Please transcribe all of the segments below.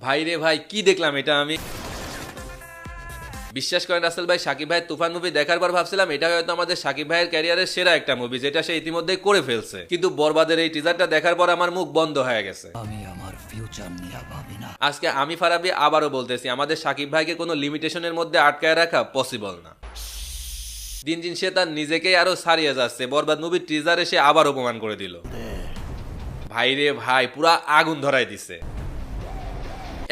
ভাই রে ভাই, কি দেখলাম এটা আমি! বিশ্বাস করেন রাসেল ভাই, শাকিব ভাইয়ের তুফান মুভি দেখার পর ভাবছিলাম এটা হয়তো আমাদের শাকিব ভাইয়ের ক্যারিয়ারের সেরা একটা মুভি, যেটা সে ইতিমধ্যেই করে ফেলছে। কিন্তু বরবাদের এই টিজারটা দেখার পর আমার মুখ বন্ধ হয়ে গেছে। আজকে আমি ফারাবি আবারও বলতেছি, আমাদের শাকিব ভাইকে কোনো লিমিটেশনের মধ্যে আটকায় রাখা পসিবল না। দিন দিন সে তার নিজেকেই আরো ছাড়িয়ে যাচ্ছে। বরবাদ মুভির টিজারে সে আবার অপমান করে দিল। ভাই রে ভাই, পুরা আগুন ধরাই দিছে।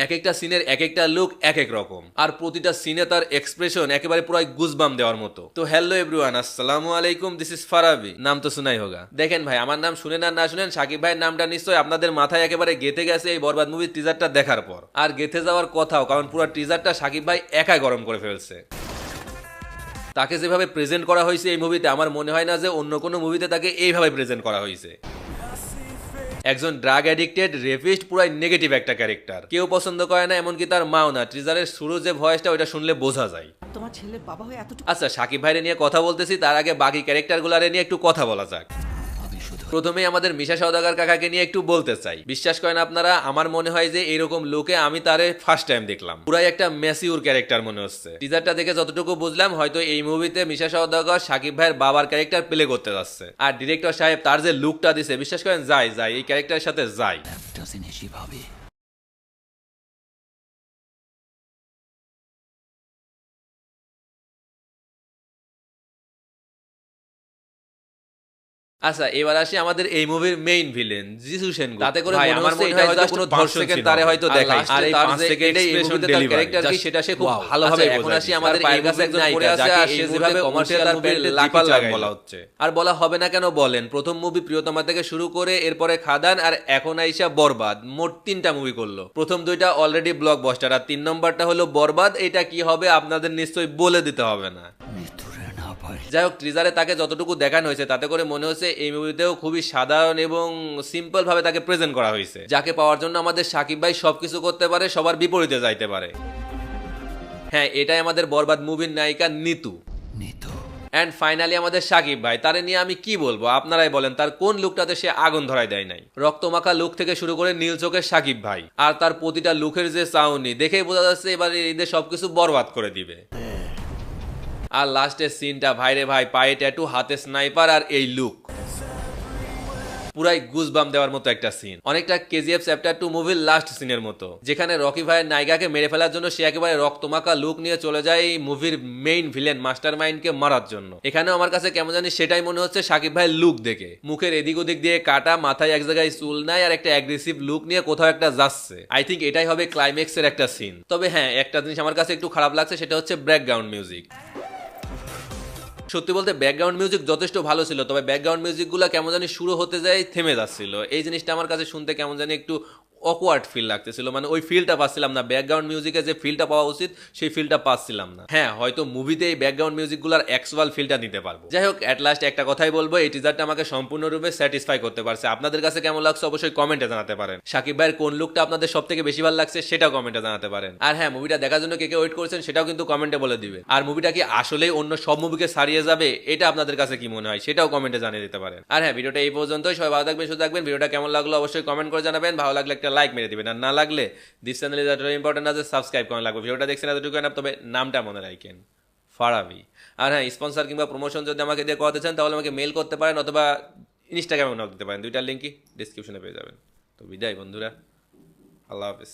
এক একটা সিনের এক একটা লুক এক এক রকম, আর প্রতিটা সিনে তার এক্সপ্রেশন একেবারে পুরো গুজবাম দেওয়ার মতো। তো হ্যালো এভরিওয়ান, আসসালামু আলাইকুম, দিস ইজ ফারাবি। নাম তো শুনাই হোগা। দেখেন ভাই, আমার নাম শুনেন আর না শুনেন, শাকিব ভাইয়ের নামটা নিশ্চয়ই আপনাদের মাথায় একেবারে গেঁথে গেছে এই বরবাদ মুভির টিজারটা দেখার পর। আর গেঁথে যাওয়ার কথাও, কারণ পুরো টিজারটা শাকিব ভাই একাই গরম করে ফেলছে। তাকে যেভাবে প্রেজেন্ট করা হয়েছে এই মুভিতে, আমার মনে হয় না যে অন্য কোনো মুভিতে তাকে এইভাবে প্রেজেন্ট করা হয়েছে। একজন ড্রাগ অ্যাডিক্টেড রেপিস্ট, পুরাই নেগেটিভ একটা ক্যারেক্টার। কেউ পছন্দ করে না, এমনকি তার মাও না। ট্রিজারের শুরু যে ভয়েসটা, ওইটা শুনলে বোঝা যায়। তোমার ছেলের বাবা হয়ে এতটুকু। আচ্ছা, শাকিব ভাইরে নিয়ে কথা বলতেছি, তার আগে বাকি ক্যারেক্টারগুলারে নিয়ে একটু কথা বলা যাক। প্রথমেই আমাদের মিশা সওদাগর কাকাকে নিয়ে একটু বলতে চাই। বিশ্বাস করেন আপনারা, আমার মনে হয় যে এরকম লোকে আমি তারে ফার্স্ট টাইম দেখলাম। পুরাই একটা ম্যাসিউর ক্যারেক্টার মনে হচ্ছে। টিজারটা দেখে যতটুকু বুঝলাম, হয়তো এই মুভিতে মিশা সওদাগর শাকিব ভাইয়ের বাবার ক্যারেক্টার প্লে করতে যাচ্ছে। আর ডিরেক্টর সাহেব তার যে লুকটা দিছে, বিশ্বাস করেন যায় এই ক্যারেক্টারের সাথে যায়। আচ্ছা, এবার আসি আমাদের এই মুভির মেইন ভিলেন জিসু সেনগুপ্ত। তাতে করে মনে হচ্ছে এটা হয়তো কোনো ধর্ষকের তারে হয়তো দেখায়, আর এই 5 সেকেন্ডেই এই মুভিতে তার ক্যারেক্টার কি সেটা সে খুব ভালোভাবে বোঝায়। এখন আসি আমাদের এই কাছে একজন পড়ে আছে, আর সে যেভাবে কমার্শিয়াল মুভির লাকি লাগাই বলা হচ্ছে। আর বলা হবে না কেন বলেন, প্রথম মুভি প্রিয়তমা থেকে শুরু করে এরপরে খাদান, আর এখন আইসা বরবাদ, মোট 3টা মুভি করলো। প্রথম 2টা অলরেডি ব্লকবাস্টার, আর 3 নম্বরটা হলো বরবাদ। এটা কি হবে আপনাদের নিশ্চয়ই বলে দিতে হবে না। যাই হোক, ট্রিজারে তাকে যতটুকু দেখানো হয়েছে, তাতে করে মনে হচ্ছে এই মুভিতেও খুবই সাধারণ এবং সিম্পল ভাবে তাকে প্রেজেন্ট করা হয়েছে, যাকে পাওয়ার জন্য আমাদের শাকিব ভাই সবকিছু করতে পারে, সবার বিপরীতে যাইতে পারে। হ্যাঁ, এটাই আমাদের বরবাদ মুভির নায়িকা নিতু। অ্যান্ড ফাইনালি আমাদের শাকিব ভাই, তারে নিয়ে আমি কি বলবো, আপনারাই বলেন। তার কোন লুকটাতে সে আগুন ধরাই দেয় নাই? রক্তমাখা লুক থেকে শুরু করে নীল চোখের শাকিব ভাই, আর তার প্রতিটা লুকের যে চাউনি, দেখেই বোঝা যাচ্ছে এবার ঈদে সবকিছু বরবাদ করে দিবে। আর লাস্টের সিনটা, ভাইরে ভাই, পায়ে ট্যাটু, হাতে স্নাইপার, আর এই লুক, পুরাই গুজবাম দেওয়ার মতো একটা সিন। অনেকটা কেজিএফ চ্যাপ্টার 2 মুভির লাস্ট সিনের মতো, যেখানে রকি ভাইয়ের নায়িকাকে মেরে ফেলার জন্য সে একেবারে রক্তমাখা লুক নিয়ে চলে যায় এই মুভির মেইন ভিলেন মাস্টার মাইন্ডকে মারার জন্য। এখানেও আমার কাছে কেমন জানি সেটাই মনে হচ্ছে শাকিব ভাইয়ের লুক দেখে। মুখের এদিক ওদিক দিয়ে কাটা, মাথায় এক জায়গায় চুল নাই, আর একটা অ্যাগ্রেসিভ লুক নিয়ে কোথাও একটা যাচ্ছে। আই থিঙ্ক এটাই হবে ক্লাইম্যাক্সের একটা সিন। তবে হ্যাঁ, একটা জিনিস আমার কাছে একটু খারাপ লাগছে, সেটা হচ্ছে ব্যাকগ্রাউন্ড মিউজিক। সত্যি বলতে ব্যাকগ্রাউন্ড মিউজিক যথেষ্ট ভালো ছিল, তবে ব্যাকগ্রাউন্ড মিউজিকগুলো কেমন জানি শুরু হতে যায় থেমে যাচ্ছিল। এই জিনিসটা আমার কাছে শুনতে কেমন জানি একটু অকওয়ার্ড ফিল লাগতেছিল, মানে ওই ফিলটা পাচ্ছিলাম না। ব্যাকগ্রাউন্ড মিউজিকে যে ফিলটা পাওয়া উচিত, সেই ফিলটা পাচ্ছিলাম না। হ্যাঁ, হয়তো মুভিতে এই ব্যাকগ্রাউন্ড মিউজিকগুলোর অ্যাকচুয়াল ফিলটা নিতে পারবো। যাই হোক, অ্যাট লাস্ট একটা কথাই বলবো, এই টিজারটা আমাকে সম্পূর্ণরূপে স্যাটিসফাই করতে পারছে। আপনাদের কাছে কেমন লাগছে অবশ্যই কমেন্টে জানাতে পারেন। শাকিব ভাইয়ের কোন লুকটা আপনাদের সব থেকে বেশি ভালো লাগছে সেটাও কমেন্টে জানাতে পারেন। আর হ্যাঁ, মুভিটা দেখার জন্য কে কে ওয়েট করছেন সেটাও কিন্তু কমেন্টে বলে দিবে। আর মুভিটা কি আসলেই অন্য সব মুভিকে ছাড়িয়ে যাবে, এটা আপনাদের কাছে কি মনে হয় সেটাও কমেন্টে জানিয়ে দিতে পারেন। আর হ্যাঁ, ভিডিওটা এই পর্যন্তই। সবাই ভালো থাকবেন, সুস্থ থাকবেন। ভিডিওটা কেমন লাগলো অবশ্যই কমেন্ট করে জানাবেন। ভালো লাগলে একটা লাইক মেরে দিবেন, আর না লাগলে this channel is very important আছে, সাবস্ক্রাইব করা লাগবে। ভিডিওটা দেখছেন এতটুকু না, তবে নামটা মনে রাখেন, ফারাবি। আর হ্যাঁ, স্পন্সর কিংবা প্রমোশন যদি আমাকে দিয়ে করাতে চান, তাহলে আমাকে মেল করতে পারেন, অথবা ইনস্টাগ্রামে নক দিতে পারেন। দুইটার লিঙ্কই ডিসক্রিপশনে পেয়ে যাবেন। তো বিদায় বন্ধুরা, আল্লাহ হাফেজ।